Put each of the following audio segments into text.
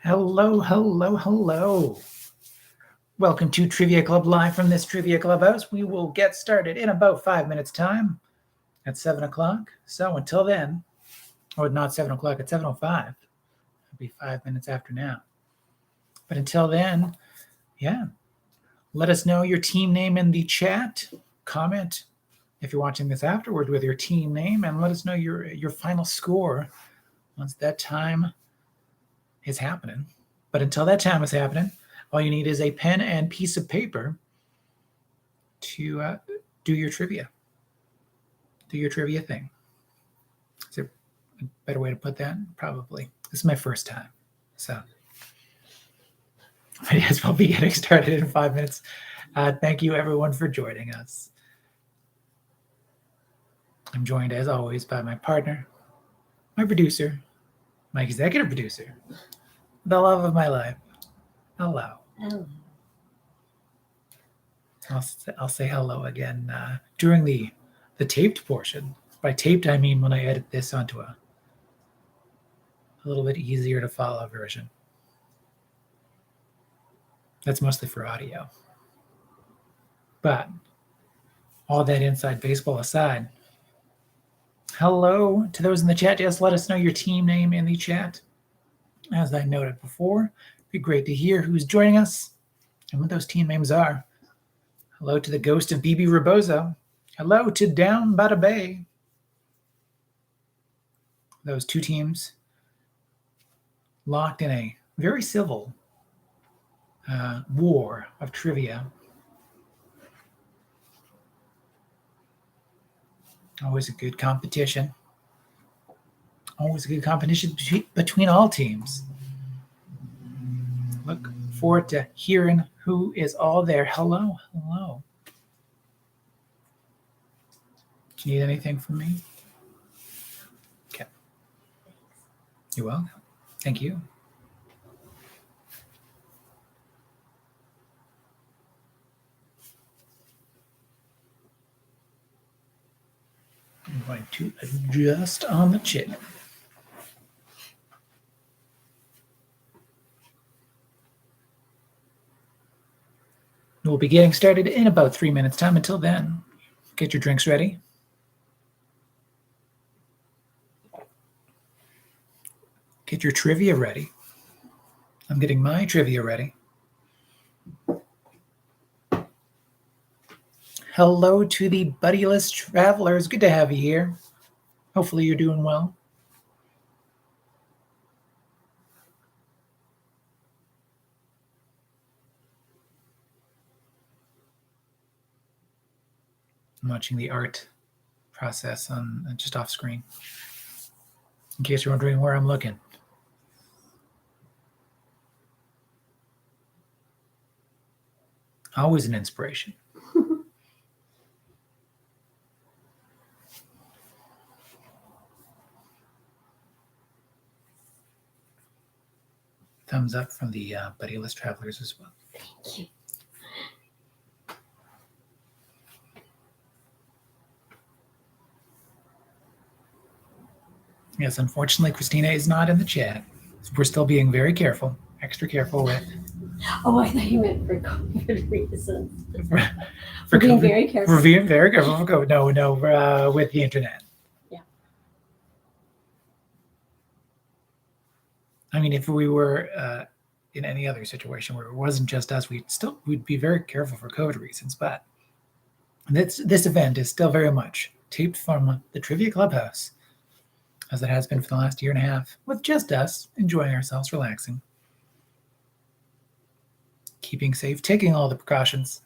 Hello, hello, hello. Welcome to Trivia Club live from this Trivia Clubhouse. We will get started in about 5 minutes time at 7 o'clock. So until then, or not 7 o'clock, at 7:05. It'll be 5 minutes after now. But until then, let us know your team name in the chat. Comment if you're watching this afterward with your team name, and let us know your final score once that time is happening. But until that time is happening, all you need is a pen and piece of paper to do your trivia. Do your trivia thing. Is there a better way to put that? Probably. This is my first time. So, but yes, we'll be getting started in 5 minutes. Thank you, everyone, for joining us. I'm joined, as always, by my partner, my producer, my executive producer, the love of my life. Hello. Hello. I'll say hello again during the taped portion. By taped, I mean when I edit this onto a little bit easier to follow version. That's mostly for audio. But all that inside baseball aside, hello to those in the chat. Just let us know your team name in the chat. As I noted before, it'd be great to hear who's joining us and what those team names are. Hello to the ghost of BB Rebozo. Hello to Down Bada Bay. Those two teams locked in a very civil war of trivia. Always a good competition. Always a good competition between all teams. Look forward to hearing who is all there. Hello, hello. Do you need anything from me? Okay. You're welcome. Thank you. I'm going to adjust on the chair. We'll be getting started in about 3 minutes time. Until then, get your drinks ready. Get your trivia ready. I'm getting my trivia ready. Hello to the buddyless travelers. Good to have you here. Hopefully you're doing well. I'm watching the art process on just off screen. In case you're wondering where I'm looking. Always an inspiration. Thumbs up from the buddyless travelers as well. Thank you. Yes, unfortunately, Christina is not in the chat. We're still being very careful, extra careful with. Oh, I thought you meant for COVID reasons. For being COVID, very careful. We're being very careful for COVID. No, with the internet. Yeah. I mean, if we were in any other situation where it wasn't just us, we'd be very careful for COVID reasons. But this event is still very much taped from the Trivia Clubhouse, as it has been for the last year and a half, with just us enjoying ourselves, relaxing, keeping safe, taking all the precautions.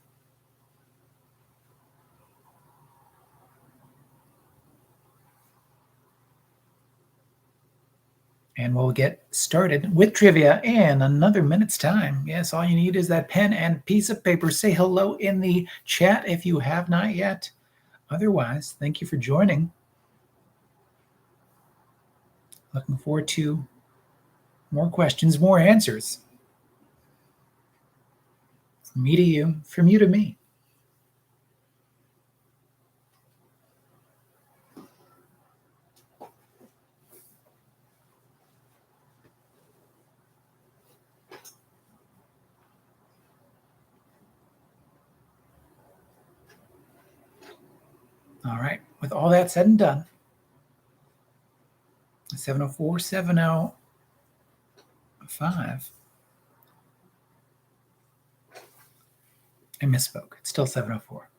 And we'll get started with trivia in another minute's time. Yes, all you need is that pen and piece of paper. Say hello in the chat if you have not yet. Otherwise, thank you for joining. Looking forward to more questions, more answers. From me to you, from you to me. All right. With all that said and done, 704, 705. I misspoke. It's still 704.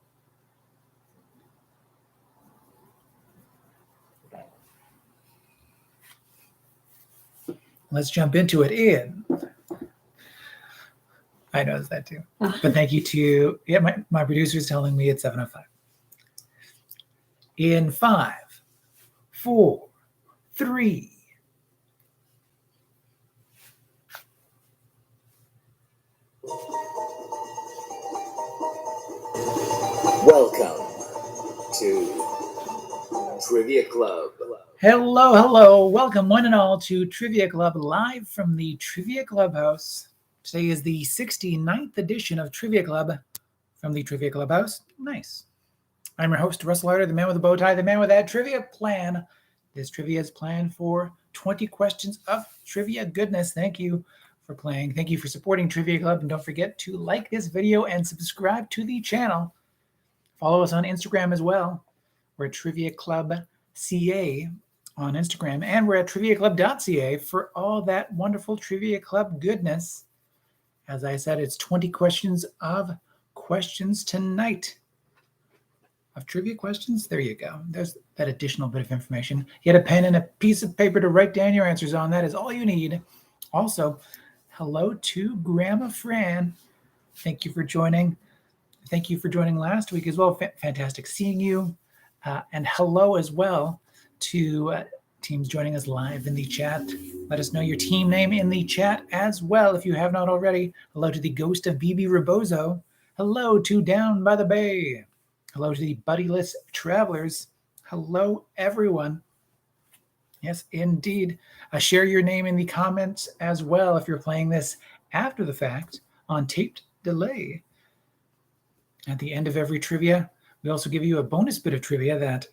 Let's jump into it I noticed that too. But thank you to my producer's telling me it's 705. In 5, 4, 3. Welcome to Trivia Club. Hello. Welcome one and all to Trivia Club, live from the Trivia Clubhouse. Today is the 69th edition of Trivia Club from the Trivia Clubhouse. Nice. I'm your host, Russel Harder, the man with the bow tie, the man with that trivia plan. This trivia is planned for 20 questions of trivia goodness. Thank you for playing. Thank you for supporting Trivia Club. And don't forget to like this video and subscribe to the channel. Follow us on Instagram as well. We're at Trivia Club CA on Instagram, and we're at triviaclub.ca for all that wonderful Trivia Club goodness. As I said, it's 20 questions of questions tonight. Of trivia questions? There you go. There's that additional bit of information. Get a pen and a piece of paper to write down your answers on. That is all you need. Also, hello to Grandma Fran. Thank you for joining. Thank you for joining last week as well. Fantastic seeing you. And hello as well to teams joining us live in the chat. Let us know your team name in the chat as well if you have not already. Hello to the Ghost of BB Rebozo. Hello to Down by the Bay. Hello to the Buddyless Travelers. Hello, everyone. Yes, indeed. Share your name in the comments as well if you're playing this after the fact on taped delay. At the end of every trivia, we also give you a bonus bit of trivia, that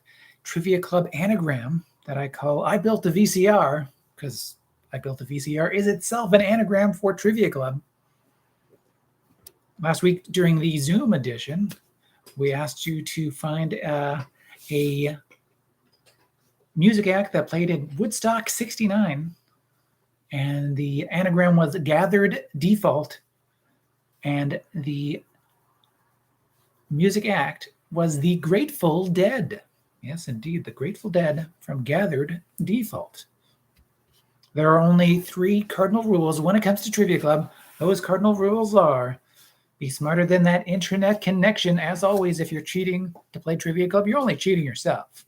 Trivia Club anagram that I call I Built a VCR, because I Built a VCR is itself an anagram for Trivia Club. Last week during the Zoom edition, we asked you to find a music act that played in Woodstock 69, and the anagram was Gathered Default, and the music act was the Grateful Dead. Yes, indeed, the Grateful Dead from Gathered Default. There are only 3 cardinal rules when it comes to Trivia Club. Those cardinal rules are: be smarter than that internet connection. As always, if you're cheating to play Trivia Club, you're only cheating yourself.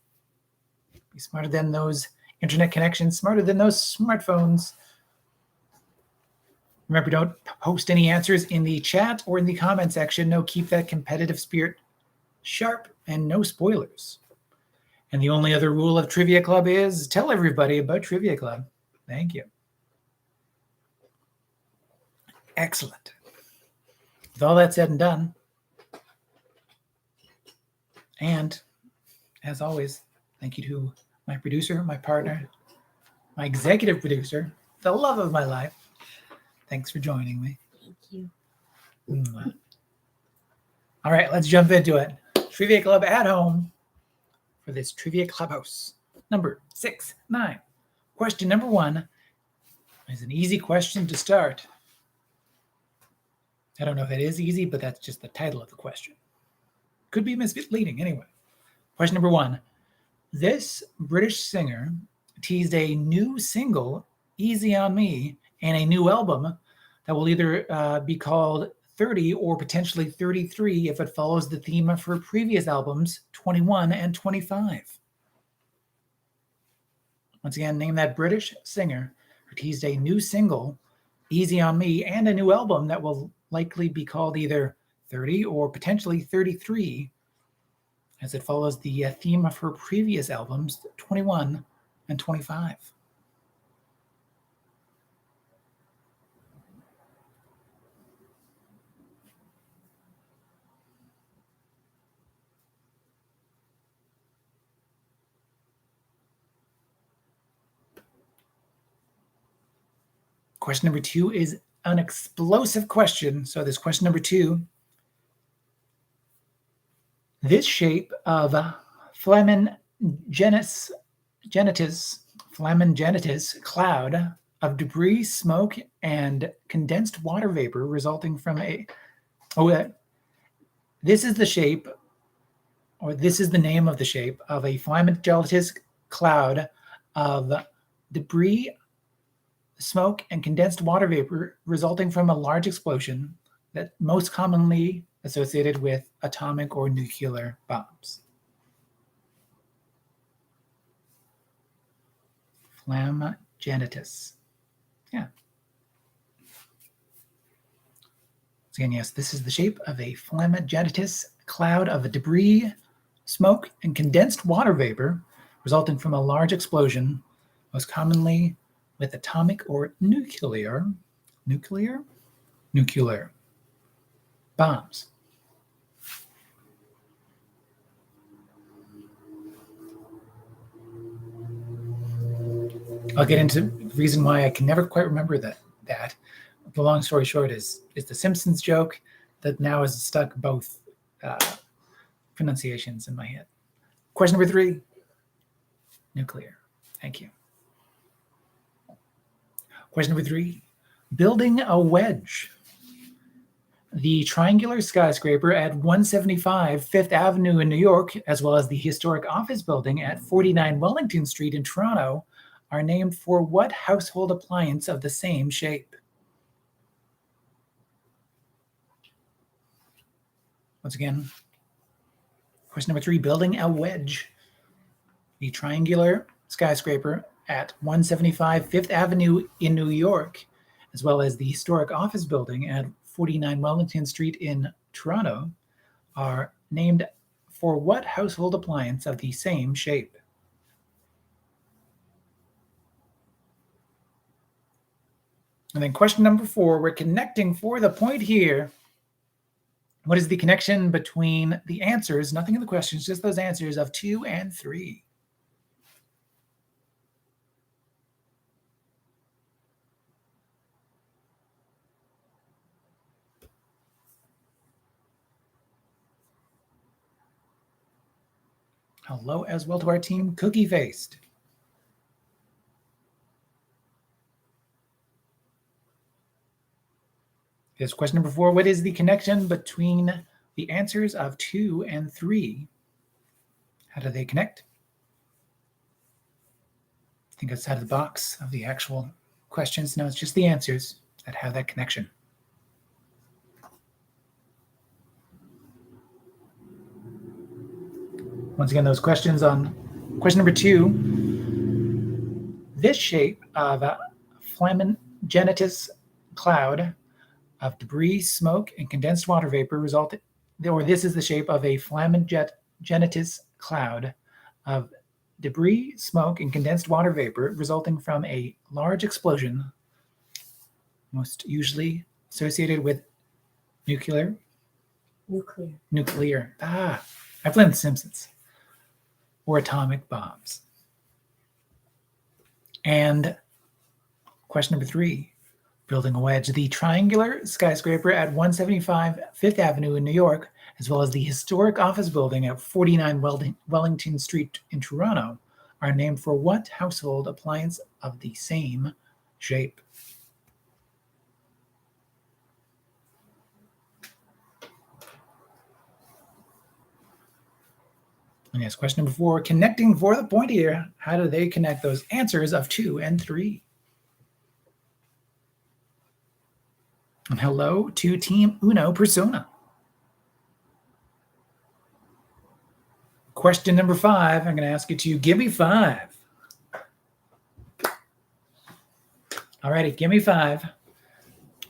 Be smarter than those internet connections, smarter than those smartphones. Remember, don't post any answers in the chat or in the comment section. No, keep that competitive spirit sharp and no spoilers. And the only other rule of Trivia Club is tell everybody about Trivia Club. Thank you. Excellent. With all that said and done, and as always, thank you to my producer, my partner, my executive producer, the love of my life. Thanks for joining me. Thank you. All right, let's jump into it. Trivia Club at home for this Trivia Clubhouse. Number 69. Question number 1 is an easy question to start. I don't know if that is easy, but that's just the title of the question. Could be misleading anyway. Question number 1. This British singer teased a new single, Easy on Me, and a new album that will either be called 30 or potentially 33 if it follows the theme of her previous albums, 21 and 25. Once again, name that British singer who teased a new single, Easy on Me, and a new album that will likely be called either 30 or potentially 33 as it follows the theme of her previous albums, 21 and 25. Question number 2 is an explosive question. So this question number 2, this shape of flamingenitus cloud of debris, smoke, and condensed water vapor resulting from a. This is the shape, or this is the name of the shape of a flamingenitus cloud of debris, smoke, and condensed water vapor resulting from a large explosion that most commonly associated with atomic or nuclear bombs. Flamingenitus. Yeah. So again, yes, this is the shape of a flamingenitus cloud of debris, smoke, and condensed water vapor resulting from a large explosion, most commonly with atomic or nuclear bombs. I'll get into the reason why I can never quite remember that. The long story short is the Simpsons joke that now has stuck both pronunciations in my head. Question number 3, nuclear. Thank you. Question number 3, building a wedge. The triangular skyscraper at 175 Fifth Avenue in New York, as well as the historic office building at 49 Wellington Street in Toronto, are named for what household appliance of the same shape? Once again, question number 3, building a wedge. The triangular skyscraper at 175 Fifth Avenue in New York, as well as the historic office building at 49 Wellington Street in Toronto, are named for what household appliance of the same shape? And then question number 4, we're connecting for the point here. What is the connection between the answers, nothing in the questions, just those answers of 2 and 3? Hello as well to our team, Cookie Faced. Here's question number 4. What is the connection between the answers of 2 and 3? How do they connect? Think outside of the box of the actual questions. No, it's just the answers that have that connection. Once again, those questions on question number 2. This shape of a flamingenitus cloud of debris, smoke, and condensed water vapor this is the shape of a flamingenitus cloud of debris, smoke, and condensed water vapor resulting from a large explosion, most usually associated with nuclear. I blamed The Simpsons. Or atomic bombs. And question number 3, building a wedge. The triangular skyscraper at 175 Fifth Avenue in New York, as well as the historic office building at 49 Wellington Street in Toronto, are named for what household appliance of the same shape? And yes, question number 4, connecting for the point here. How do they connect those answers of 2 and 3? And hello to Team Uno Persona. Question number 5, I'm going to ask you to give me 5. All righty, give me 5.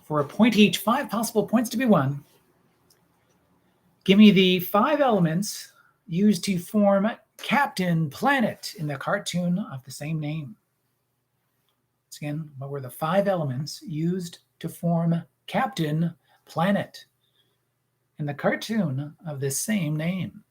For a point each, 5 possible points to be won. Give me the 5 elements used to form Captain Planet in the cartoon of the same name. Once again, what were the 5 elements used to form Captain Planet in the cartoon of the same name?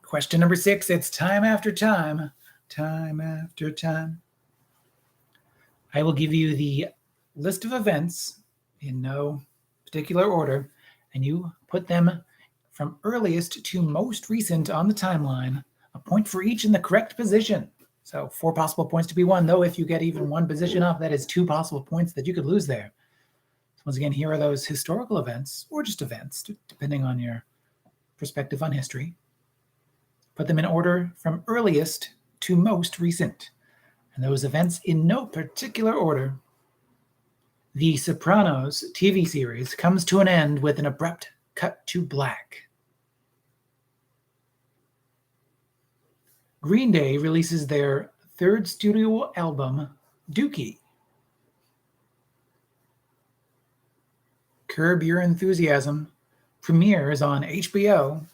Question number 6. It's time after time. Time after time. I will give you the list of events in no particular order, and you put them from earliest to most recent on the timeline, a point for each in the correct position. So 4 possible points to be won, though if you get even 1 position off, that is 2 possible points that you could lose there. So once again, here are those historical events, or just events, depending on your perspective on history. Put them in order from earliest to most recent. And those events in no particular order. The Sopranos TV series comes to an end with an abrupt cut to black. Green Day releases their 3rd studio album, Dookie. Curb Your Enthusiasm premieres on HBO.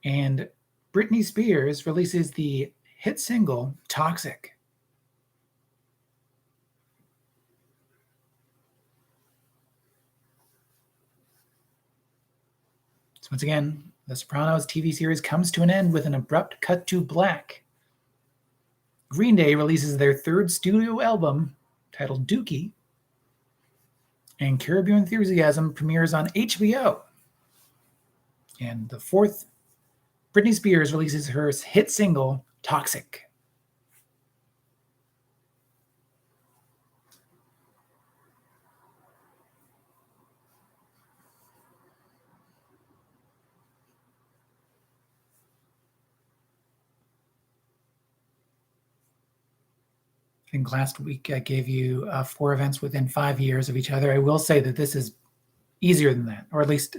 And Britney Spears releases the hit single, Toxic. So once again, The Sopranos TV series comes to an end with an abrupt cut to black. Green Day releases their 3rd studio album, titled Dookie. And Curb Your Enthusiasm premieres on HBO. And the 4th, Britney Spears releases her hit single, Toxic. I think last week I gave you 4 events within 5 years of each other. I will say that this is easier than that, or at least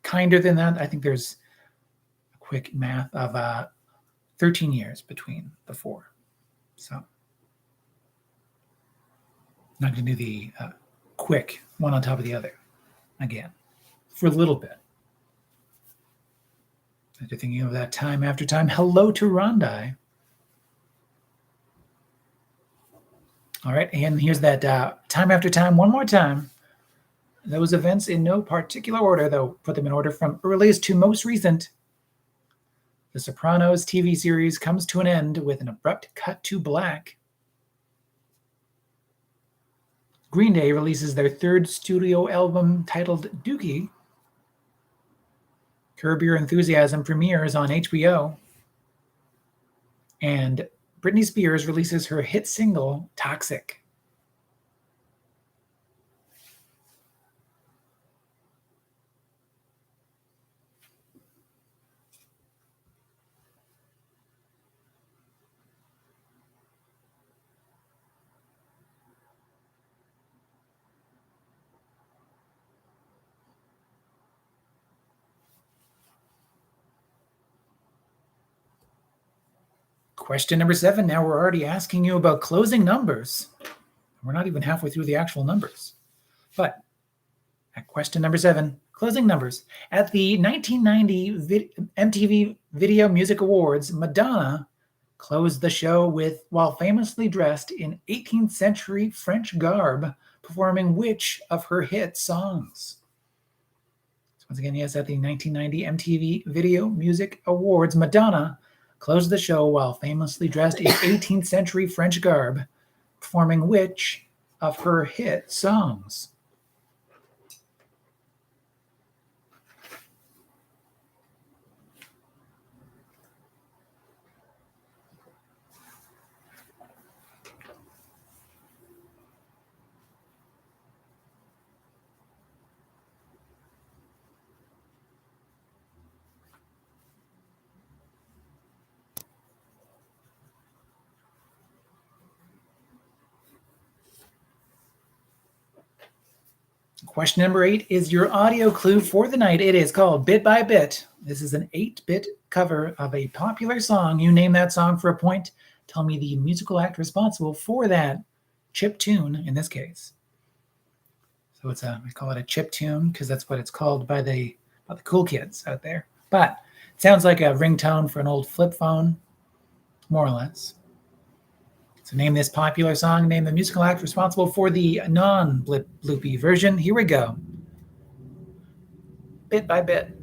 kinder than that. I think there's a quick math of 13 years between the 4. So I'm not going to do the quick one on top of the other again for a little bit. After thinking of that time after time, hello to Rondai. All right, and here's that time after time, one more time. Those events in no particular order, though. Put them in order from earliest to most recent. The Sopranos TV series comes to an end with an abrupt cut to black. Green Day releases their 3rd studio album titled Dookie. Curb Your Enthusiasm premieres on HBO. And Britney Spears releases her hit single, Toxic. Question number 7. Now we're already asking you about closing numbers. We're not even halfway through the actual numbers. But at question number 7, closing numbers. At the 1990 MTV Video Music Awards, Madonna closed the show while famously dressed in 18th century French garb, performing which of her hit songs? So once again, yes, at the 1990 MTV Video Music Awards, Madonna closed the show while famously dressed in 18th century French garb, performing which of her hit songs? Question number 8 is your audio clue for the night. It is called Bit by Bit. This is an 8-bit cover of a popular song. You name that song for a point. Tell me the musical act responsible for that chip tune in this case. So I call it a chip tune because that's what it's called by the cool kids out there. But it sounds like a ringtone for an old flip phone, more or less. So name this popular song, name the musical act responsible for the non-bloopy version. Here we go. Bit by bit.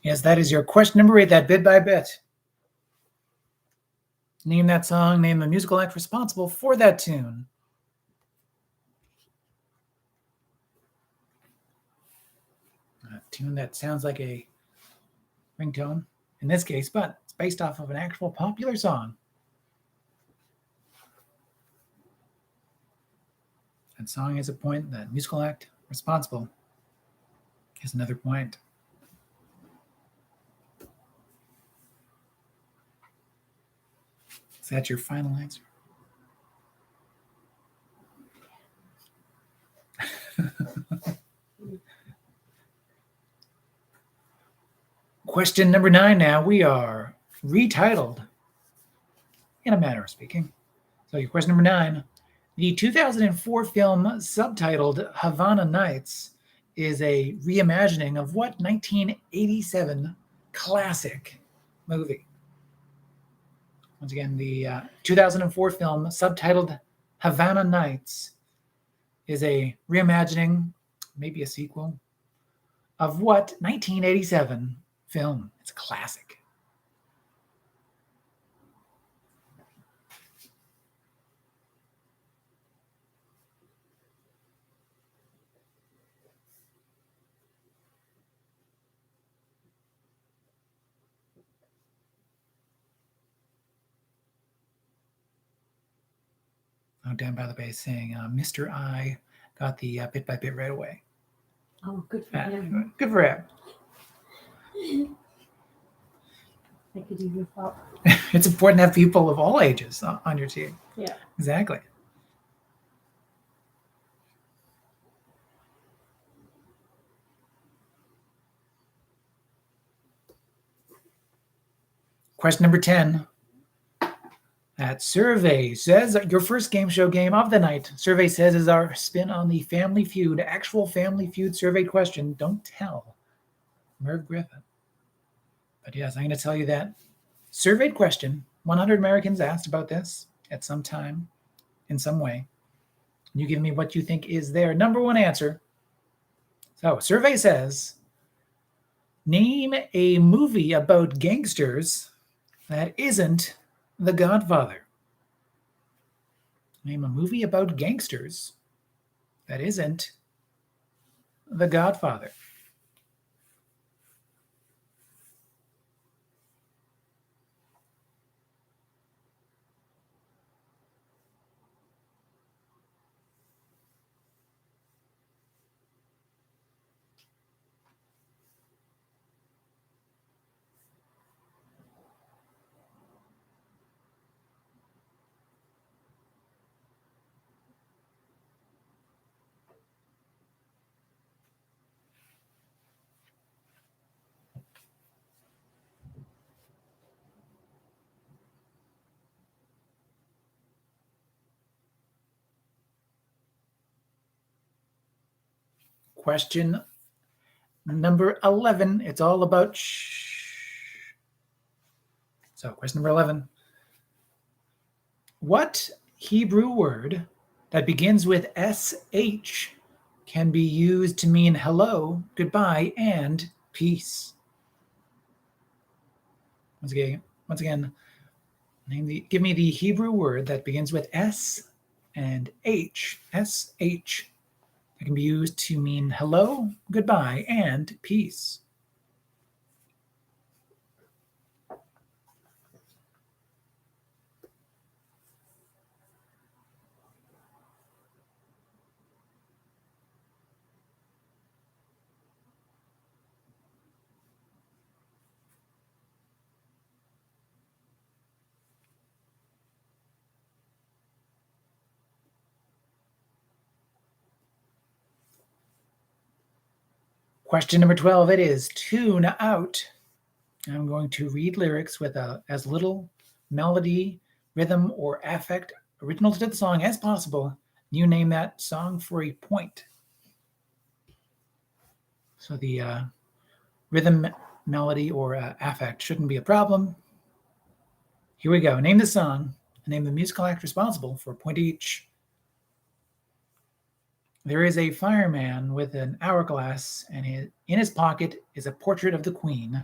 Yes, that is your question number 8, that bit by bit. Name that song, name the musical act responsible for that tune. A tune that sounds like a ringtone in this case, but it's based off of an actual popular song. That song is a point, that musical act responsible is another point. Is that your final answer? Question number 9 now. We are retitled, in a manner of speaking. So your question number 9. The 2004 film subtitled Havana Nights is a reimagining of what 1987 classic movie? Once again, the 2004 film subtitled Havana Nights is a reimagining, maybe a sequel, of what 1987 film? It's a classic. Oh, down by the bay saying, Mr. I got the bit by bit right away. Oh, good for him. Good for him. I could even thought. It's important to have people of all ages on your team. Yeah. Exactly. Question number 10. That survey says your first game show game of the night. Survey says is our spin on the Family Feud, actual Family Feud survey question. Don't tell Merv Griffin. But yes, I'm going to tell you that surveyed question. 100 Americans asked about this at some time, in some way. You give me what you think is their number one answer. So, survey says, name a movie about gangsters that isn't The Godfather. Name a movie about gangsters that isn't The Godfather. Question number 11. It's all about So, question number 11. What Hebrew word that begins with SH can be used to mean hello, goodbye, and peace? Once again, give me the Hebrew word that begins with S and H. SH. That can be used to mean hello, goodbye, and peace. Question number 12, it is tune out. I'm going to read lyrics with as little melody, rhythm, or affect original to the song as possible. You name that song for a point. So the rhythm, melody, or affect shouldn't be a problem. Here we go. Name the song and name the musical act responsible for a point each. There is a fireman with an hourglass, and in his pocket is a portrait of the Queen.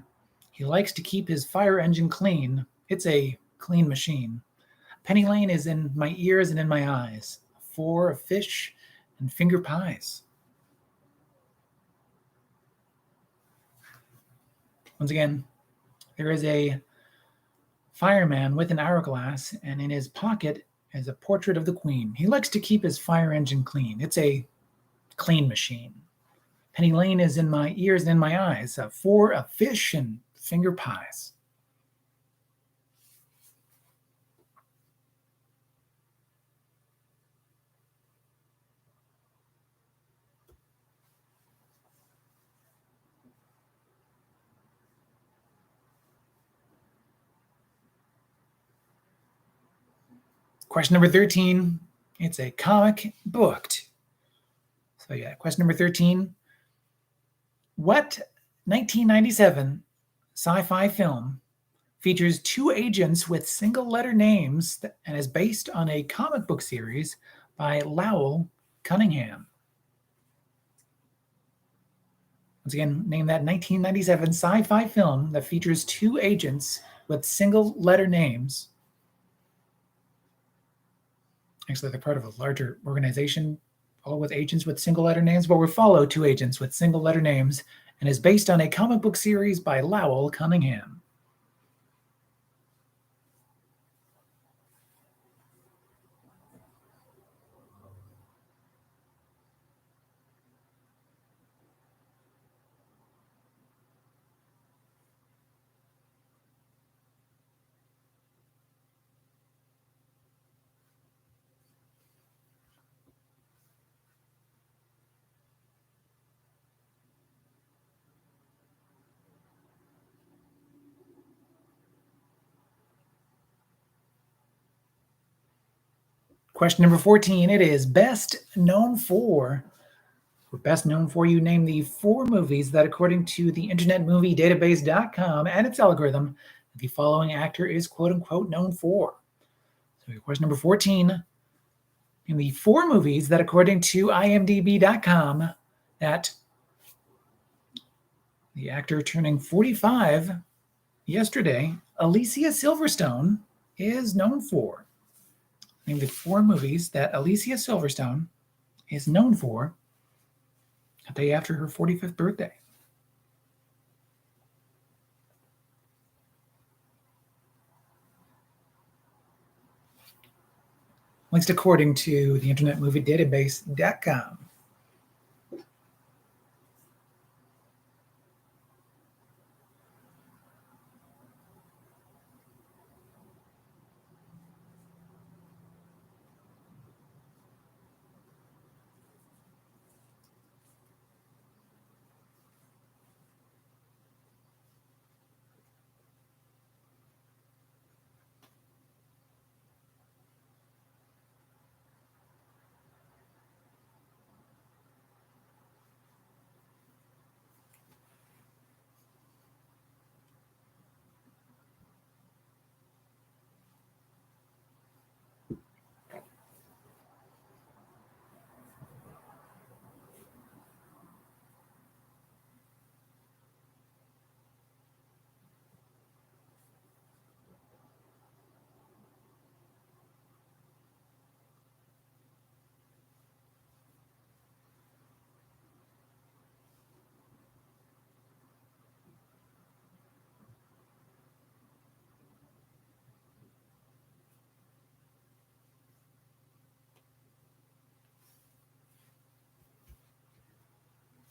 He likes to keep his fire engine clean. It's a clean machine. Penny Lane is in my ears and in my eyes. 4 of fish and finger pies. Once again, there is a fireman with an hourglass, and in his pocket is a portrait of the Queen. He likes to keep his fire engine clean. It's a clean machine. Penny Lane is in my ears and in my eyes. 4 of fish and finger pies. Question number 13. It's a comic booked. So yeah, question number 13. What 1997 sci-fi film features 2 agents with single-letter names and is based on a comic book series by Lowell Cunningham? Once again, name that 1997 sci-fi film that features 2 agents with single-letter names. Actually, they're part of a larger organization, all with agents with single-letter names, but we follow 2 agents with single-letter names and is based on a comic book series by Lowell Cunningham. Question number 14, it is best known for. For best known for, you name the 4 movies that, according to the Internet Movie Database.com and its algorithm, the following actor is quote-unquote known for. So question number 14, in the 4 movies that, according to IMDb.com, that the actor turning 45 yesterday, Alicia Silverstone, is known for. Name the 4 movies that Alicia Silverstone is known for a day after her 45th birthday. At least according to the Internet Movie Database.com.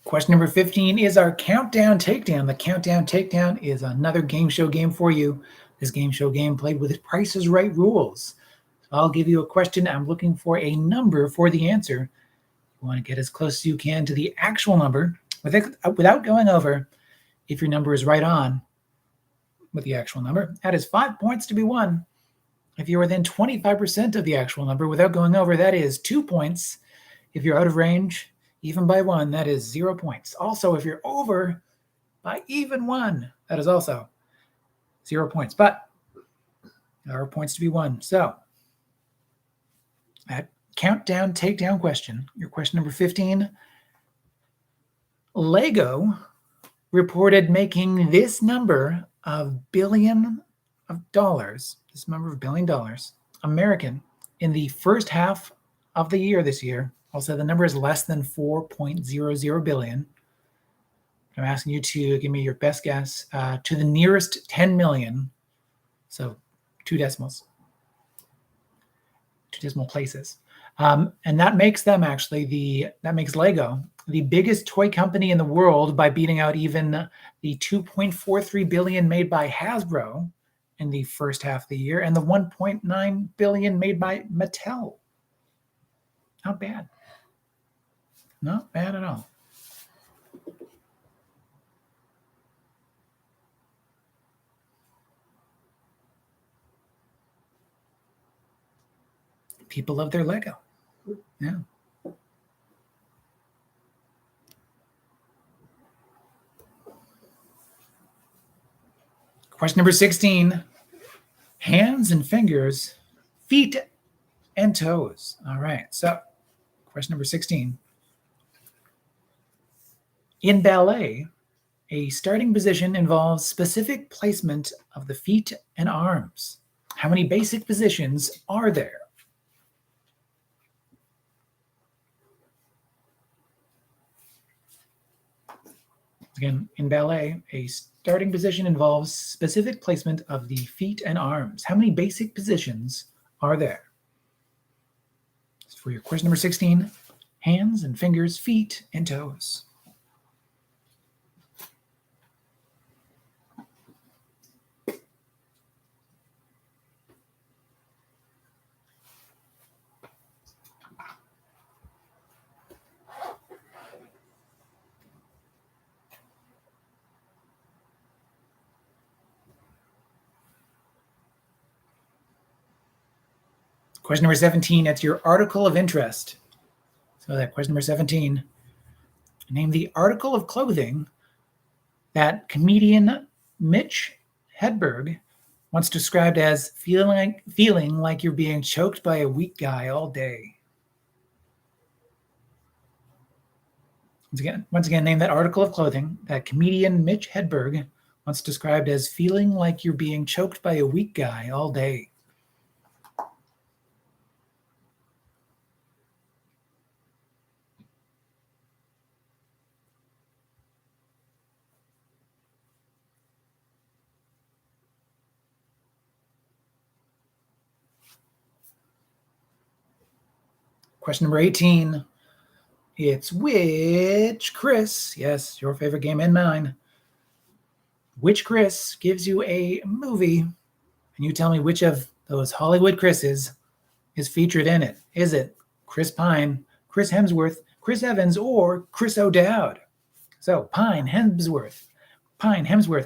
Question number 15 is our Countdown Takedown. The Countdown Takedown is another game show game for you. This game show game played with Price is Right rules. So I'll give you a question. I'm looking for a number for the answer. You want to get as close as you can to the actual number without going over. If your number is right on with the actual number, that is 5 points to be won. If you're within 25% of the actual number without going over, that is 2 points. If you're out of range, even by 1, that is 0 points. Also, if you're over by even 1, that is also 0 points. But there are points to be won. So, that Countdown Takedown question, your question number 15. Lego reported making this number of billion of dollars, this number of $1 billion American in the first half of the year this year. Also, the number is less than 4.00 billion. I'm asking you to give me your best guess to the nearest 10 million. So 2 decimals, 2 decimal places. And that makes them that makes Lego the biggest toy company in the world by beating out even the 2.43 billion made by Hasbro in the first half of the year and the 1.9 billion made by Mattel. Not bad. Not bad at all. People love their Lego. Yeah. Question number 16. Hands and fingers, feet and toes. All right. So, question number 16. In ballet, a starting position involves specific placement of the feet and arms. How many basic positions are there? Again, in ballet, a starting position involves specific placement of the feet and arms. How many basic positions are there? For your question number 16, hands and fingers, feet and toes. Question number 17, it's your article of interest. So that question number 17, name the article of clothing that comedian Mitch Hedberg once described as feeling like you're being choked by a weak guy all day. Once again, name that article of clothing that comedian Mitch Hedberg once described as feeling like you're being choked by a weak guy all day. Question number 18. It's which Chris, yes, your favorite game and mine, which Chris gives you a movie, and you tell me which of those Hollywood Chris's is featured in it. Is it Chris Pine, Chris Hemsworth, Chris Evans, or Chris O'Dowd? So Pine, Hemsworth,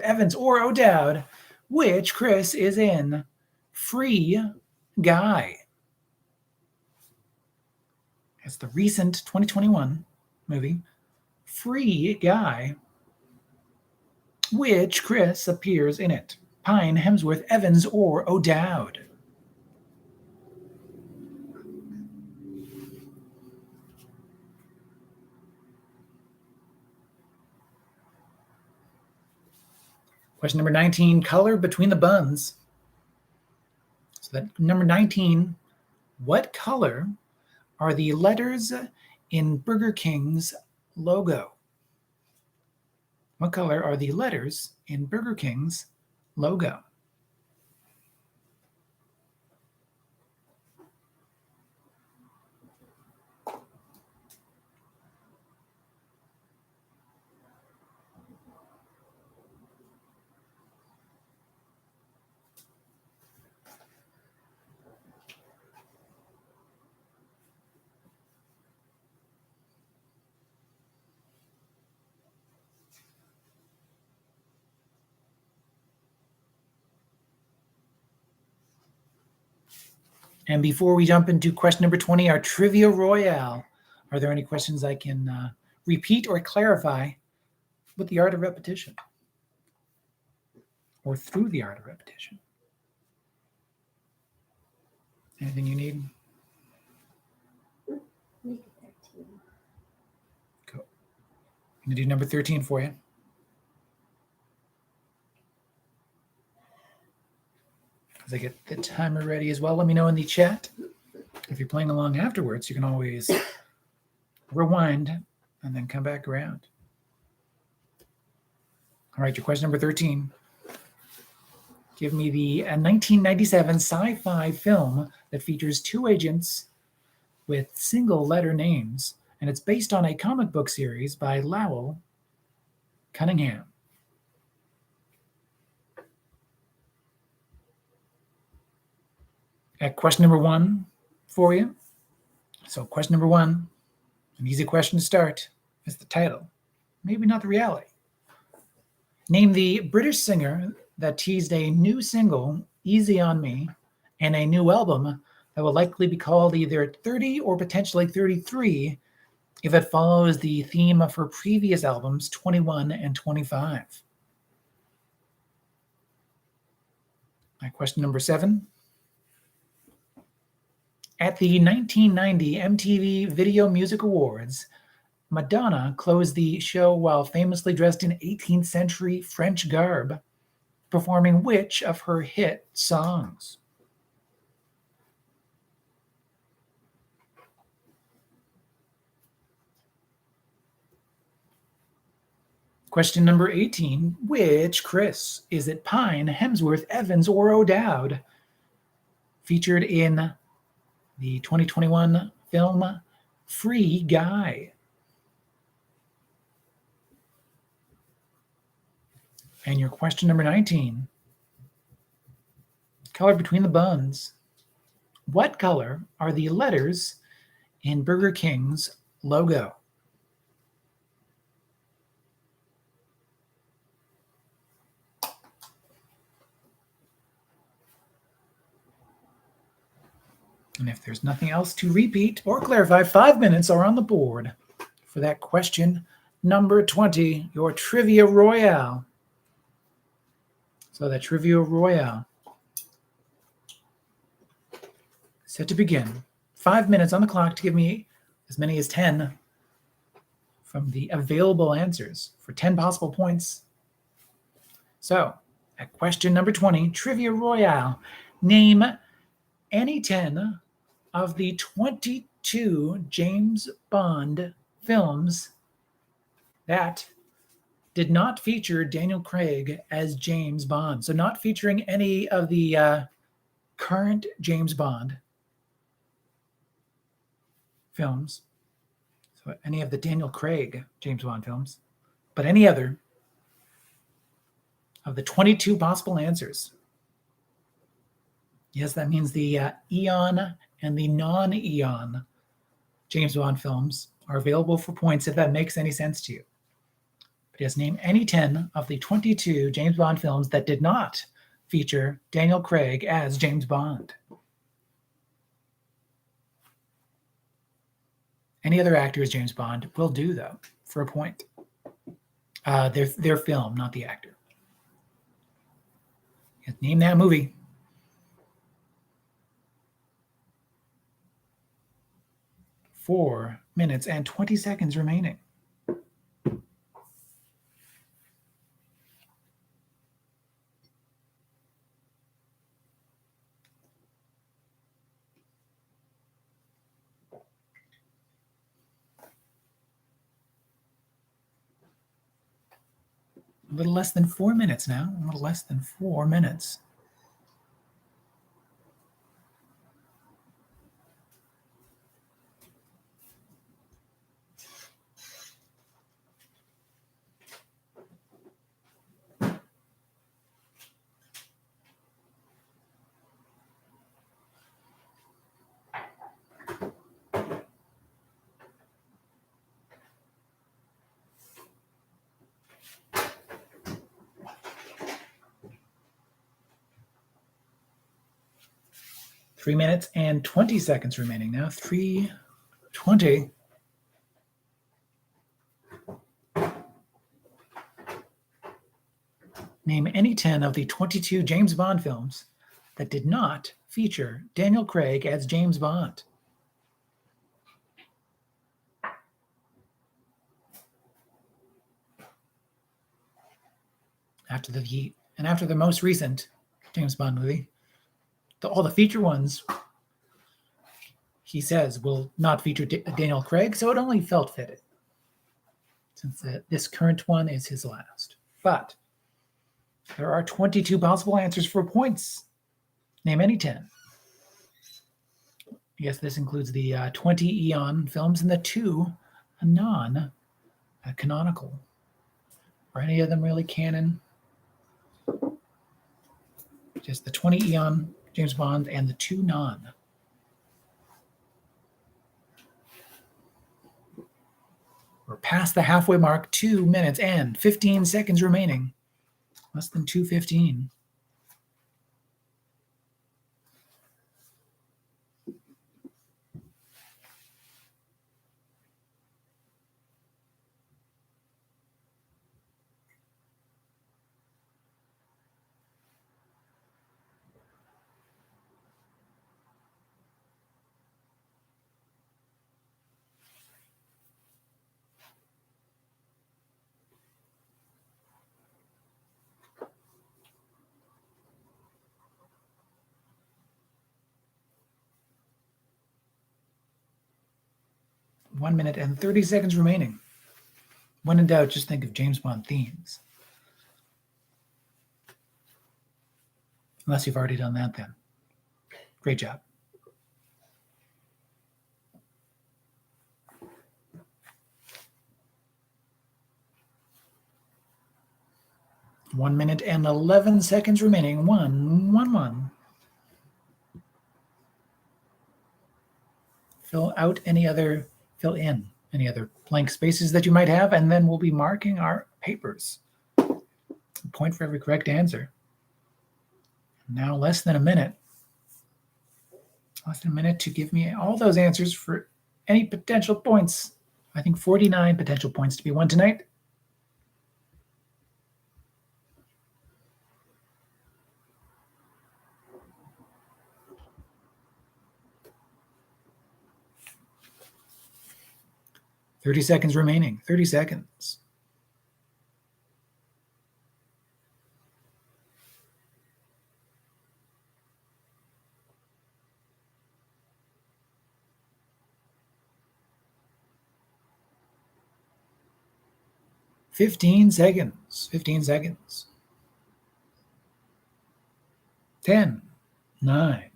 Evans, or O'Dowd, which Chris is in Free Guy? It's the recent 2021 movie, Free Guy. Which Chris appears in it? Pine, Hemsworth, Evans, or O'Dowd? Question number 19, color between the buns. So that number 19, what color are the letters in Burger King's logo? What color are the letters in Burger King's logo? And before we jump into question number 20, our Trivia Royale, are there any questions I can repeat or clarify with the art of repetition? Or through the art of repetition? Anything you need? Make it 13. Cool. I'm going to do number 13 for you. As I get the timer ready as well, let me know in the chat. If you're playing along afterwards, you can always rewind and then come back around. All right, your question number 13. Give me the 1997 sci-fi film that features two agents with single-letter names, and it's based on a comic book series by Lowell Cunningham. At question number 1 for you. So question number 1, an easy question to start, is the title. Maybe not the reality. Name the British singer that teased a new single, Easy on Me, and a new album that will likely be called either 30 or potentially 33 if it follows the theme of her previous albums, 21 and 25. Question number 7. At the 1990 MTV Video Music Awards, Madonna closed the show while famously dressed in 18th century French garb, performing which of her hit songs? Question number 18. Which Chris? Is it Pine, Hemsworth, Evans, or O'Dowd? Featured in the 2021 film Free Guy. And your question number 19. Color between the buns. What color are the letters in Burger King's logo? And if there's nothing else to repeat or clarify, 5 minutes are on the board for that question number 20, your Trivia Royale. So that Trivia Royale, set to begin. 5 minutes on the clock to give me as many as 10 from the available answers for 10 possible points. So, at question number 20, Trivia Royale, name any 10 of the 22 James Bond films that did not feature Daniel Craig as James Bond. So not featuring any of the current James Bond films. So any of the Daniel Craig James Bond films, but any other of the 22 possible answers. Yes, that means the Eon and the non-Eon James Bond films are available for points if that makes any sense to you. But yes, name any 10 of the 22 James Bond films that did not feature Daniel Craig as James Bond. Any other actor as James Bond will do, though, for a point. Their film, not the actor. Yes, name that movie. 4 minutes and 20 seconds remaining. A little less than 4 minutes now. A little less than 4 minutes. Three minutes and 20 seconds remaining now. 3:20. Name any 10 of the 22 James Bond films that did not feature Daniel Craig as James Bond. After the most recent James Bond movie, all the feature ones, he says, will not feature Daniel Craig, so it only felt fitted, since this current one is his last. But there are 22 possible answers for points. Name any 10. Yes, this includes the 20 Eon films and the 2 non-canonical. Are any of them really canon? Just the 20 Eon James Bond and the 2 non. We're past the halfway mark, 2 minutes and 15 seconds remaining. Less than 2:15. One minute and 30 seconds remaining. When in doubt, just think of James Bond themes. Unless you've already done that then. Great job. One minute and 11 seconds remaining. One. Fill in any other blank spaces that you might have, and then we'll be marking our papers. A point for every correct answer. Now less than a minute. Less than a minute to give me all those answers for any potential points. I think 49 potential points to be won tonight. Thirty seconds remaining. 30 seconds. Fifteen seconds. 10, 9,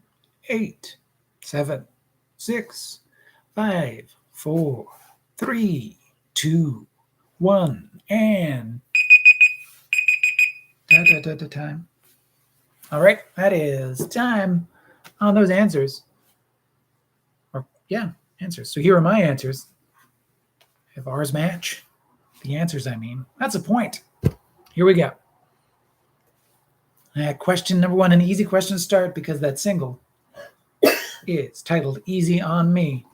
8, 7, 6, 5, 4, 3, 2, 1, and time. All right, that is time on those answers. Answers. So here are my answers. If ours match, the answers, I mean, that's a point. Here we go. Question number 1, an easy question to start because that single is titled Easy on Me.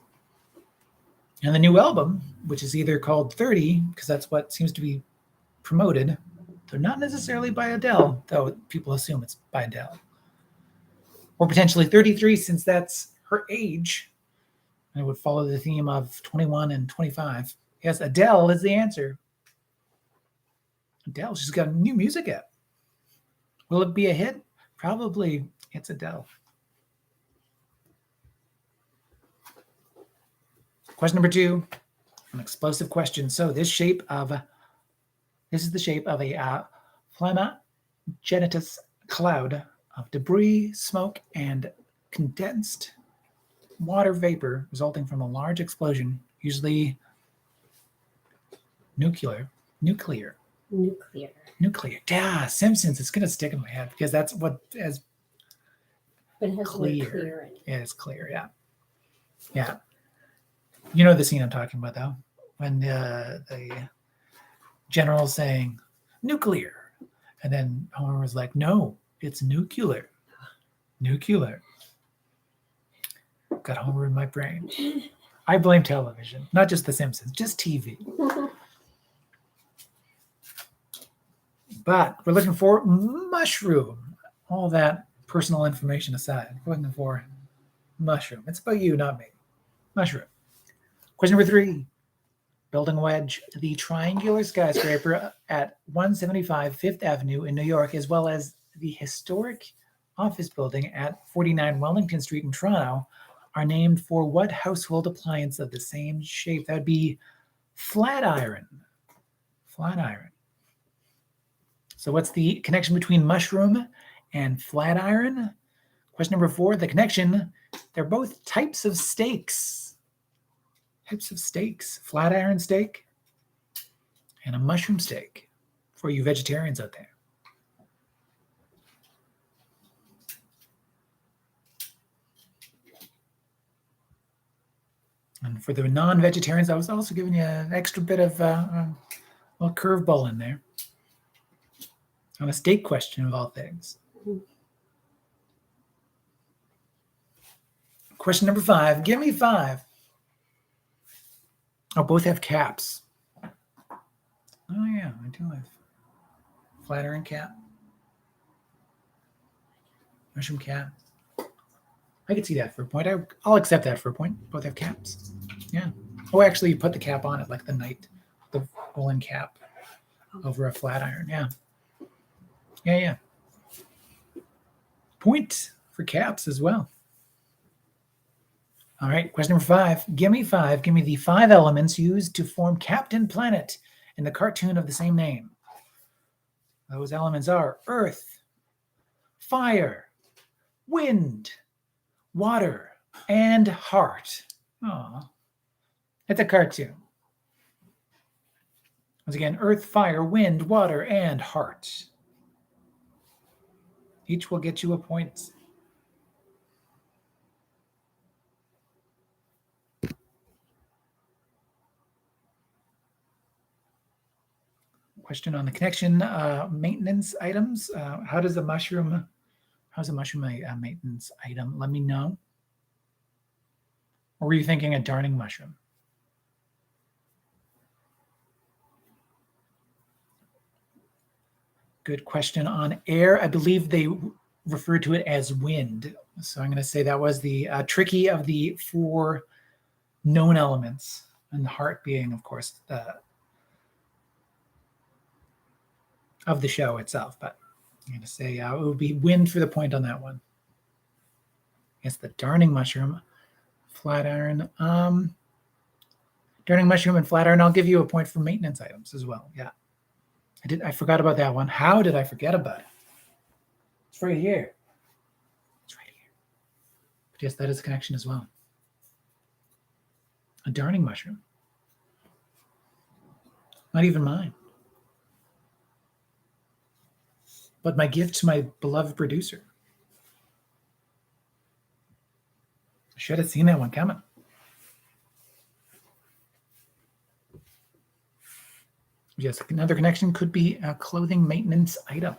And the new album, which is either called 30, because that's what seems to be promoted, though not necessarily by Adele, though people assume it's by Adele. Or potentially 33, since that's her age. And it would follow the theme of 21 and 25. Yes, Adele is the answer. Adele, she's got new music out. Will it be a hit? Probably. It's Adele. Question number 2, an explosive question. So this is the shape of a flammagenetus cloud of debris, smoke, and condensed water vapor resulting from a large explosion, usually nuclear. Yeah, Simpsons. It's gonna stick in my head because that's what as But it has clear. clear in it. Yeah, it's clear. Yeah. You know the scene I'm talking about, though, when the general's saying nuclear, and then Homer was like, "No, it's nuclear. Nuclear." Got Homer in my brain. I blame television, not just The Simpsons, just TV. But we're looking for mushroom. All that personal information aside, we're looking for mushroom. It's about you, not me. Mushroom. Question number 3. Building wedge, the triangular skyscraper at 175 Fifth Avenue in New York, as well as the historic office building at 49 Wellington Street in Toronto are named for what household appliance of the same shape? That would be flat iron. Flat iron. So what's the connection between mushroom and flat iron? Question number 4, the connection. They're both types of steaks. Types of steaks. Flat iron steak and a mushroom steak for you vegetarians out there. And for the non-vegetarians, I was also giving you an extra bit of a little curveball in there on a steak question of all things. Question number 5. Give me 5. Oh, both have caps. Oh, yeah, I do have flat iron cap. Mushroom cap. I could see that for a point. I'll accept that for a point. Both have caps. Yeah. Oh, actually, you put the cap on it like the knight, the woolen cap over a flat iron. Yeah. Yeah. Point for caps as well. All right. Question number 5. Give me 5. Give me the 5 elements used to form Captain Planet in the cartoon of the same name. Those elements are earth, fire, wind, water, and heart. Oh, it's a cartoon. Once again, earth, fire, wind, water, and heart. Each will get you a point. Question on the connection, maintenance items. How's a mushroom maintenance item? Let me know. Or were you thinking a darning mushroom? Good question on air. I believe they refer to it as wind. So I'm going to say that was the tricky of the 4 known elements, and the heart being, of course, of the show itself. But I'm going to say it would be wind for the point on that one. It's the darning mushroom, flat iron. Darning mushroom and flat iron. I'll give you a point for maintenance items as well. Yeah. I forgot about that one. How did I forget about it? It's right here. It's right here. But yes, that is a connection as well. A darning mushroom. Not even mine. But my gift to my beloved producer. I should have seen that one coming. Yes, another connection could be a clothing maintenance item.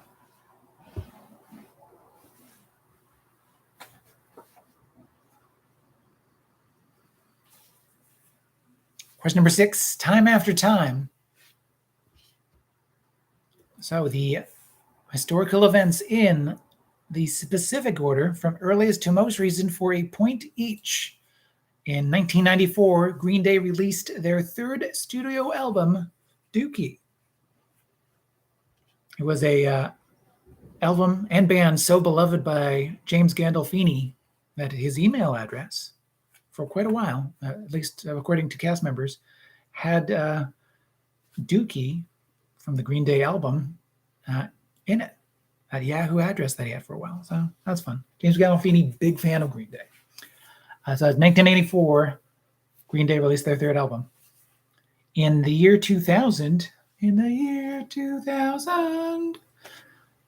Question number 6, time after time. So the historical events in the specific order from earliest to most recent for a point each. In 1994, Green Day released their 3rd studio album, Dookie. It was a album and band so beloved by James Gandolfini that his email address, for quite a while, at least according to cast members, had Dookie from the Green Day album in it, that Yahoo address that he had for a while. So that's fun. James Gandolfini, big fan of Green Day. So in 1984, Green Day released their 3rd album. In the year 2000,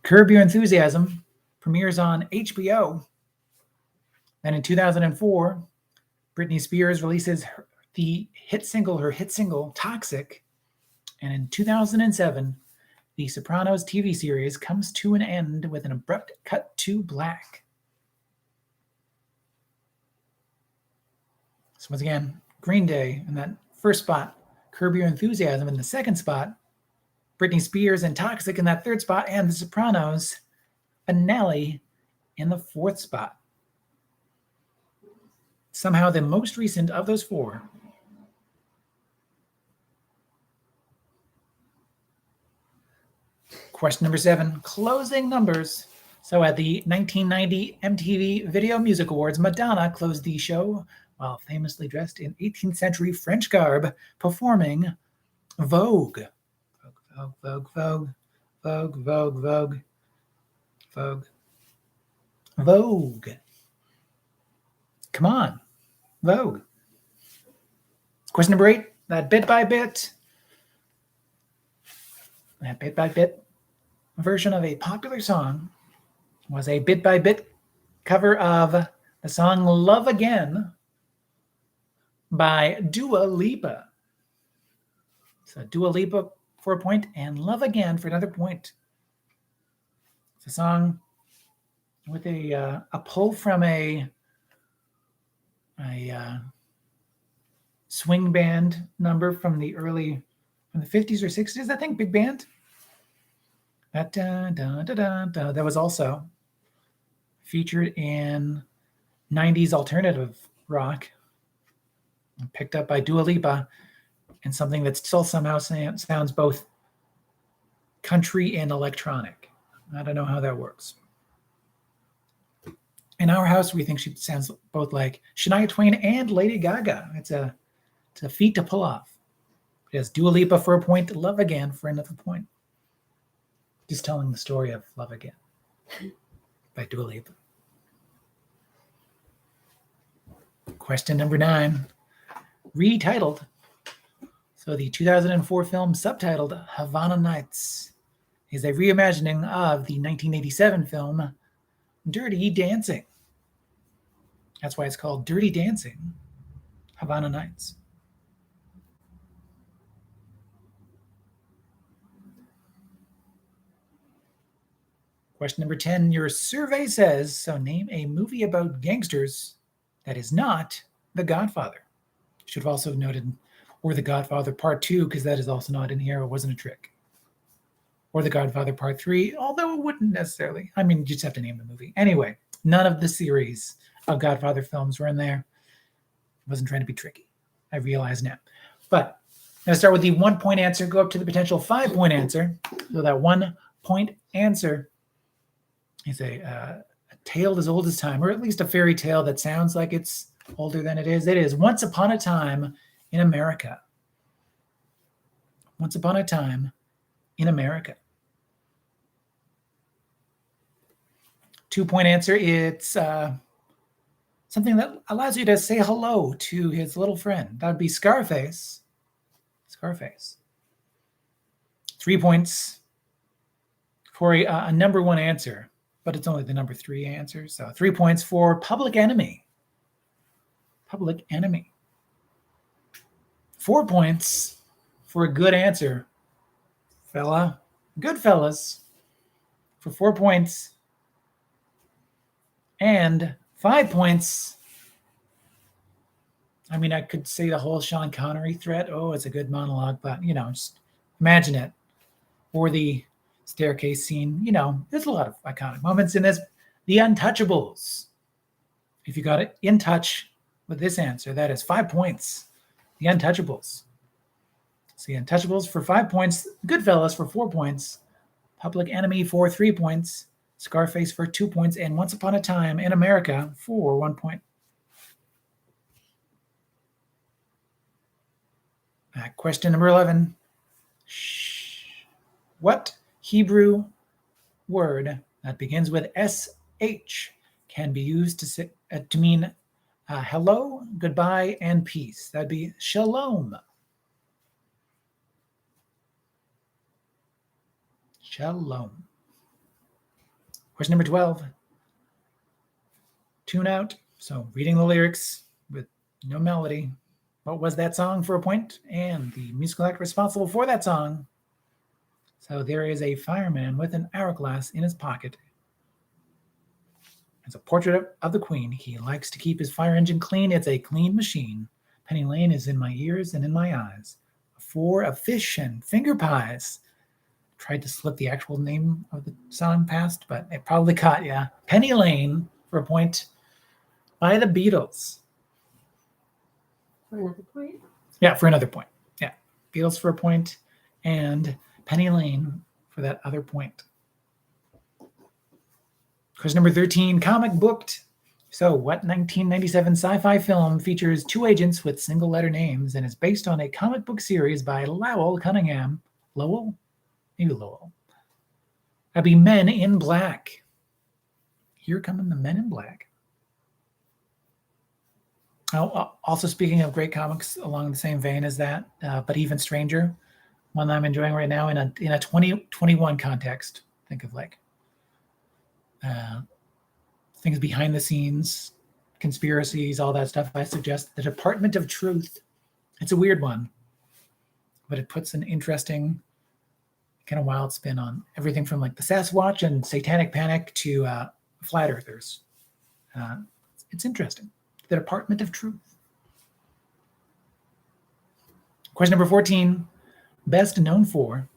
Curb Your Enthusiasm premieres on HBO. Then in 2004, Britney Spears releases her hit single, Toxic. And in 2007, The Sopranos TV series comes to an end with an abrupt cut to black. So once again, Green Day in that first spot, Curb Your Enthusiasm in the second spot, Britney Spears and Toxic in that 3rd spot, and The Sopranos finale in the 4th spot. Somehow the most recent of those 4. Question number 7, closing numbers. So at the 1990 MTV Video Music Awards, Madonna closed the show while famously dressed in 18th century French garb, performing Vogue. Vogue, Vogue, Vogue, Vogue, Vogue, Vogue, Vogue, Vogue. Come on, Vogue. Question number 8, that bit by bit version of a popular song was a bit by bit cover of the song Love Again by Dua Lipa. So Dua Lipa for a point and Love Again for another point. It's a song with a pull from a swing band number from the 50s or 60s, I think, big band. That was also featured in 90s alternative rock, picked up by Dua Lipa, and something that still somehow sounds both country and electronic. I don't know how that works. In our house, we think she sounds both like Shania Twain and Lady Gaga. It's a feat to pull off. It has Dua Lipa for a point, Love Again for another point. Just telling the story of Love Again by Dua Lipa. Question number 9, retitled. So the 2004 film subtitled Havana Nights is a reimagining of the 1987 film Dirty Dancing. That's why it's called Dirty Dancing, Havana Nights. Question number 10, your survey says, so name a movie about gangsters that is not The Godfather. Should have also noted, or The Godfather Part 2, because that is also not in here. It wasn't a trick. Or The Godfather Part 3, although it wouldn't necessarily. I mean, you just have to name the movie. Anyway, none of the series of Godfather films were in there. I wasn't trying to be tricky. I realize now. But I'm going to start with the 1 point answer, go up to the potential 5 point answer. So that 1 point answer is a tale as old as time, or at least a fairy tale that sounds like it's older than it is. It is Once Upon a Time in America. Once Upon a Time in America. 2 point answer, it's something that allows you to say hello to his little friend. That would be Scarface. Scarface. 3 points for a number 1 answer, but it's only the number 3 answer. So 3 points for Public Enemy. Public Enemy. 4 points for a good answer, fella. Goodfellas for 4 points. And 5 points. I mean, I could say the whole Sean Connery threat. Oh, it's a good monologue, but, just imagine it. Or the staircase scene. There's a lot of iconic moments in this. The Untouchables. If you got it in touch with this answer, that is 5 points. The Untouchables. So The Untouchables for 5 points. Goodfellas for 4 points. Public Enemy for 3 points. Scarface for 2 points. And Once Upon a Time in America for 1 point. Question number 11. What Hebrew word that begins with SH can be used to mean hello, goodbye, and peace? That'd be shalom. Shalom. Question number 12. Tune out. So reading the lyrics with no melody. What was that song for a point? And the musical act responsible for that song. So there is a fireman with an hourglass in his pocket. It's a portrait of the Queen. He likes to keep his fire engine clean. It's a clean machine. Penny Lane is in my ears and in my eyes. For a fish and finger pies. Tried to slip the actual name of the song past, but it probably caught you. Penny Lane for a point by the Beatles. For another point? Yeah, for another point. Yeah. Beatles for a point and Penny Lane for that other point. Question number 13, comic booked. So what 1997 sci-fi film features two agents with single letter names and is based on a comic book series by Lowell Cunningham? Lowell? Maybe Lowell. That'd be Men in Black. Here coming the Men in Black. Oh, also speaking of great comics along the same vein as that, but even stranger, one that I'm enjoying right now in a 2021 context. Think of like things behind the scenes, conspiracies, all that stuff. I suggest The Department of Truth. It's a weird one, but it puts an interesting kind of wild spin on everything from like the Sasquatch and Satanic Panic to flat earthers. It's interesting. The Department of Truth. Question number 14, best known for.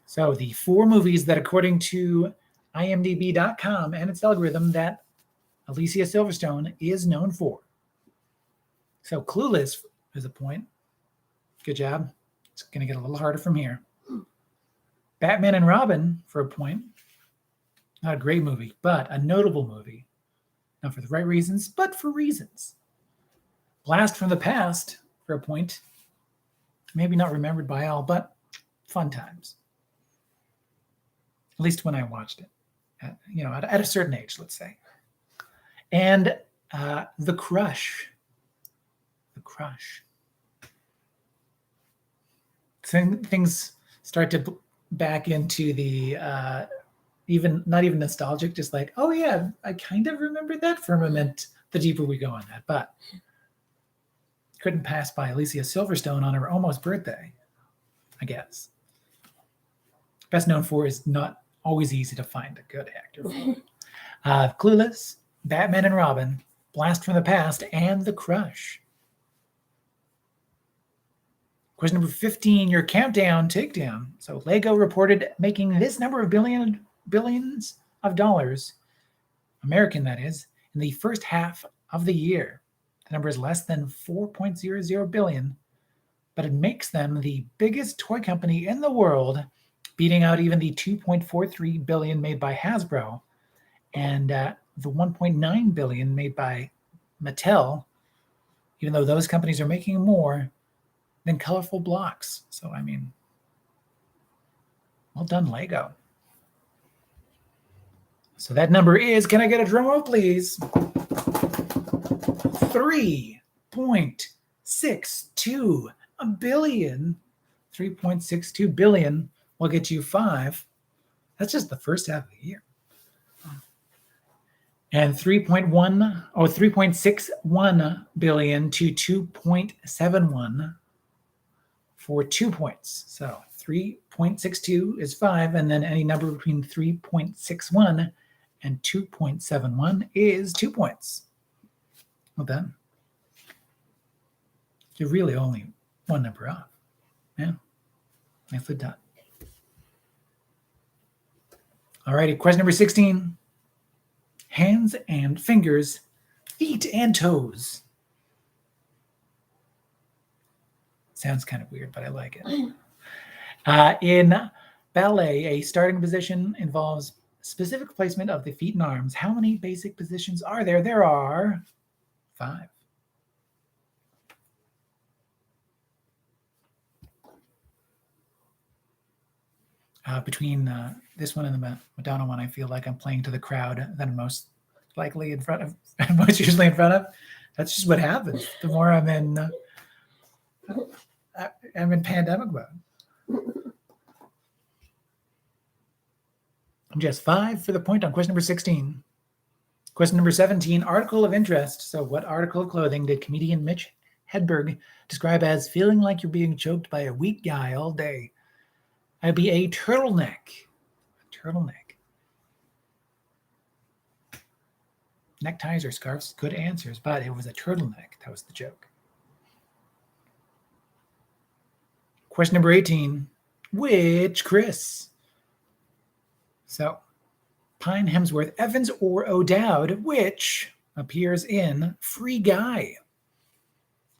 So the 4 movies that, according to IMDb.com and its algorithm, that Alicia Silverstone is known for. So Clueless is a point. Good job. It's going to get a little harder from here. Batman and Robin for a point. Not a great movie, but a notable movie. Not for the right reasons, but for reasons. Blast from the Past for a point. Maybe not remembered by all, but fun times. At least when I watched it. At a certain age, let's say. And The Crush. The Crush. Things start to back into the not even nostalgic, just like, oh yeah, I kind of remember that for a moment, the deeper we go on that. But couldn't pass by Alicia Silverstone on her almost birthday, I guess. Best known for is not always easy to find a good actor. Clueless, Batman and Robin, Blast from the Past, and The Crush. Question number 15, your countdown takedown. So Lego reported making this number of billions of dollars, American that is, in the first half of the year. The number is less than 4.00 billion, but it makes them the biggest toy company in the world, beating out even the 2.43 billion made by Hasbro and the 1.9 billion made by Mattel, even though those companies are making more than colorful blocks. So, I mean, well done, Lego. So that number is, can I get a drum roll, please? 3.62 billion. 3.62 billion will get you 5. That's just the first half of the year. And 3.61 billion to 2.71 for 2 points. So 3.62 is 5, and then any number between 3.61 and 2.71 is 2 points. Well done. You're really only one number off. Yeah, nicely done. All righty, question number 16. Hands and fingers, feet and toes. Sounds kind of weird, but I like it. In ballet, a starting position involves specific placement of the feet and arms. How many basic positions are there? There are 5. Between this one and the Madonna one, I feel like I'm playing to the crowd that I'm most likely in front of, most usually in front of. That's just what happens. The more I'm in pandemic mode. Just 5 for the point on question number 16. Question number 17, article of interest. So what article of clothing did comedian Mitch Hedberg describe as feeling like you're being choked by a weak guy all day? That'd be a turtleneck. A turtleneck. Neckties or scarves, good answers, but it was a turtleneck. That was the joke. Question number 18, which Chris? So, Pine, Hemsworth, Evans, or O'Dowd, which appears in Free Guy?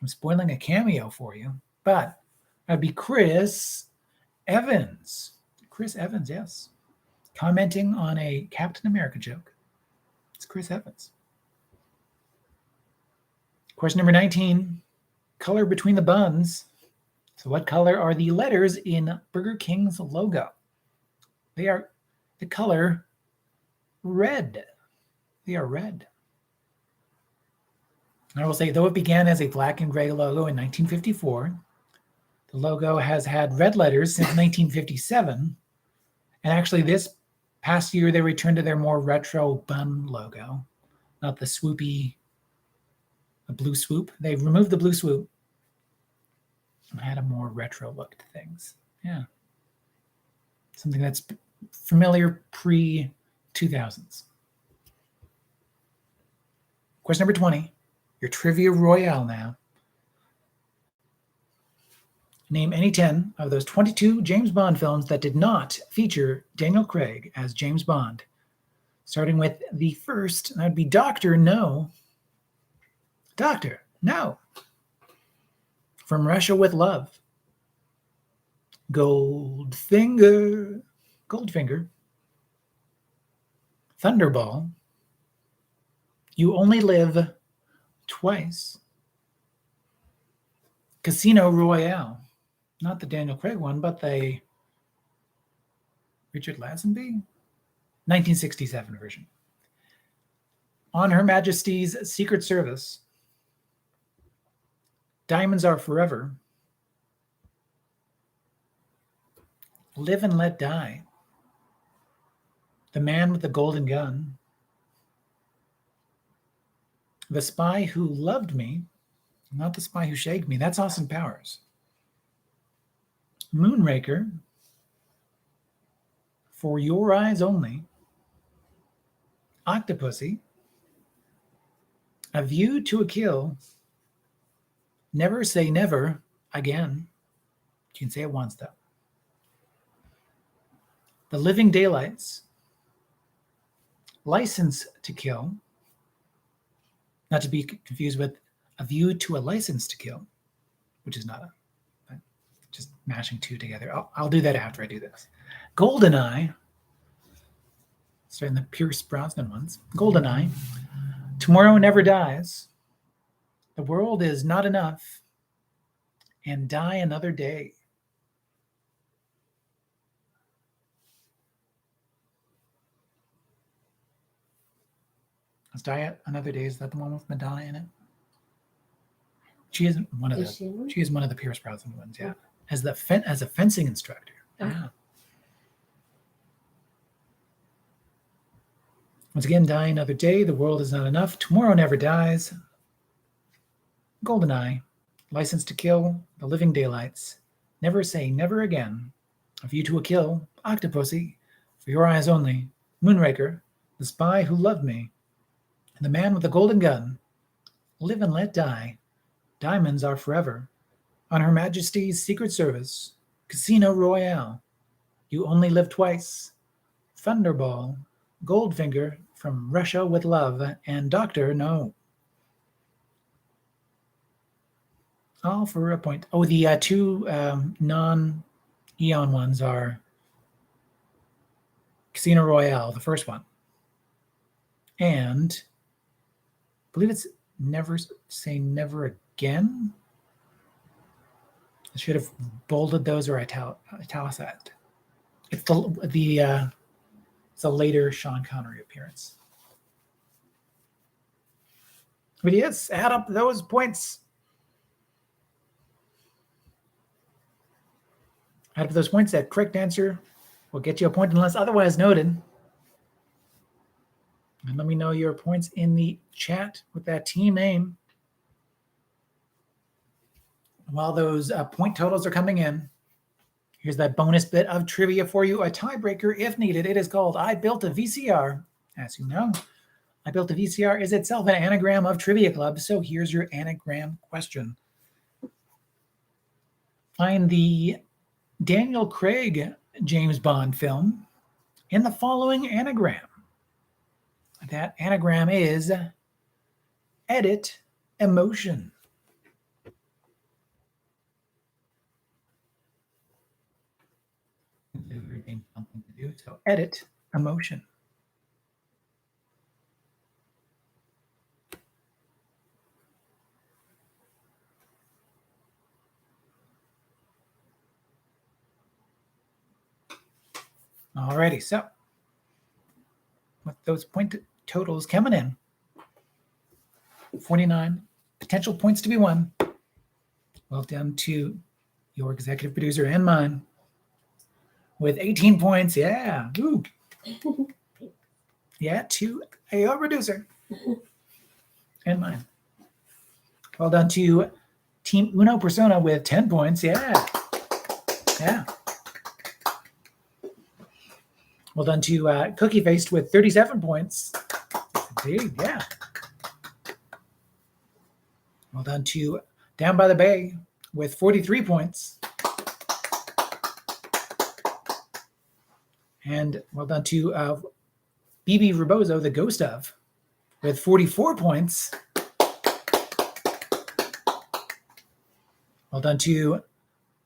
I'm spoiling a cameo for you, but that'd be Chris Evans. Chris Evans, yes. Commenting on a Captain America joke. It's Chris Evans. Question number 19. Color between the buns. So what color are the letters in Burger King's logo? They are the color red. They are red. I will say, though it began as a black and gray logo in 1954, the logo has had red letters since 1957. And actually, this past year, they returned to their more retro bun logo, not the swoopy, the blue swoop. They removed the blue swoop and had a more retro look to things. Yeah. Something that's familiar pre-2000s. Question number 20. Your Trivia Royale now. Name any 10 of those 22 James Bond films that did not feature Daniel Craig as James Bond. Starting with the first, that would be Dr. No. Dr. No. From Russia with Love. Goldfinger. Thunderball. You Only Live Twice. Casino Royale. Not the Daniel Craig one, but the Richard Lazenby? 1967 version. On Her Majesty's Secret Service. Diamonds Are Forever. Live and Let Die. The Man with the Golden Gun. The Spy Who Loved Me. Not The Spy Who Shagged Me. That's Austin Powers. Moonraker. For Your Eyes Only. Octopussy. A View to a Kill. Never Say Never Again. You can say it once, though. The Living Daylights. License to Kill. Not to be confused with A View to a License to Kill, which is not just mashing two together. I'll do that after I do this. GoldenEye. Starting the Pierce Brosnan ones. GoldenEye. Tomorrow Never Dies. The World Is Not Enough. And Die Another Day. Is Die Another Day, is that the one with Madonna in it? She is one of the. She is one of the Pierce Brosnan ones, yeah. As a fencing instructor. Yeah. Once again, Die Another Day. The World Is Not Enough. Tomorrow Never Dies. GoldenEye. License to Kill. The Living Daylights. Never Say Never Again. A View to a Kill. Octopussy. For Your Eyes Only. Moonraker. The Spy Who Loved Me. The Man with the Golden Gun. Live and Let Die. Diamonds Are Forever. On Her Majesty's Secret Service. Casino Royale. You Only Live Twice. Thunderball. Goldfinger. From Russia with Love. And Dr. No. All for a point. Oh, the two non-Eon ones are Casino Royale, the first one. And I believe it's Never Say Never Again. I should have bolded those or italicized. It's it's a later Sean Connery appearance. But yes, add up those points. Add up those points. That correct answer will get you a point unless otherwise noted. And let me know your points in the chat with that team name. While those point totals are coming in, here's that bonus bit of trivia for you, a tiebreaker if needed. It is called I Built a VCR. As you know, I Built a VCR is itself an anagram of Trivia Club. So here's your anagram question. Find the Daniel Craig James Bond film in the following anagram. That anagram is edit emotion. Something to do. So edit emotion. Alrighty, so with those point totals coming in, 49 potential points to be won. Well done to your executive producer and mine with 18 points. Yeah. Woo. Yeah, to your producer and mine. Well done to Team Uno Persona with 10 points. Yeah. Yeah. Well done to Cookie Faced with 37 points. Indeed, yeah. Well done to Down by the Bay with 43 points. And well done to BB Rebozo, the ghost of, with 44 points. Well done to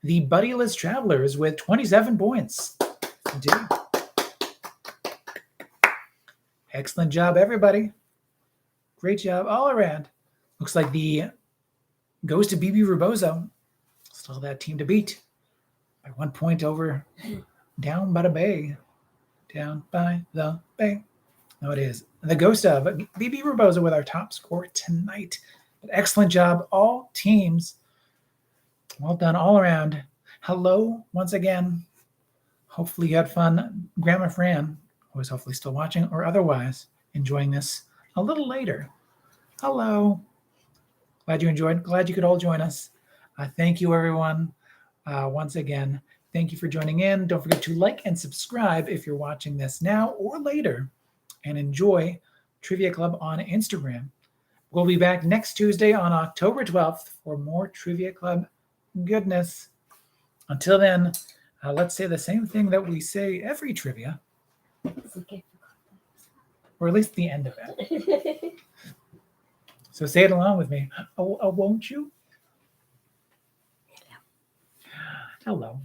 the Buddyless Travelers with 27 points. Indeed. Excellent job, everybody. Great job all around. Looks like the Ghost of BB Rebozo still that team to beat by 1 point over Down by the Bay. Down by the Bay. No, it is the Ghost of BB Rebozo with our top score tonight. But excellent job, all teams. Well done all around. Hello once again. Hopefully you had fun. Grandma Fran, who is hopefully still watching or otherwise enjoying this a little later. Hello. Glad you enjoyed. Glad you could all join us. Thank you, everyone. Once again, thank you for joining in. Don't forget to like and subscribe if you're watching this now or later. And enjoy Trivia Club on Instagram. We'll be back next Tuesday on October 12th for more Trivia Club goodness. Until then, let's say the same thing that we say every trivia. It's okay. Or at least the end of it. So say it along with me. Oh, won't you? Hello.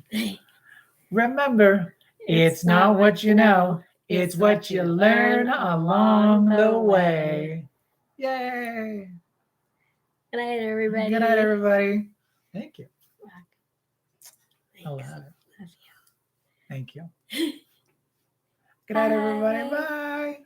Remember, it's not what you know, it's what you learn along the way. Yay. Good night, everybody. Good night, everybody. Thank you. Thanks. I love it. Love you. Thank you. Good night, everybody. Bye.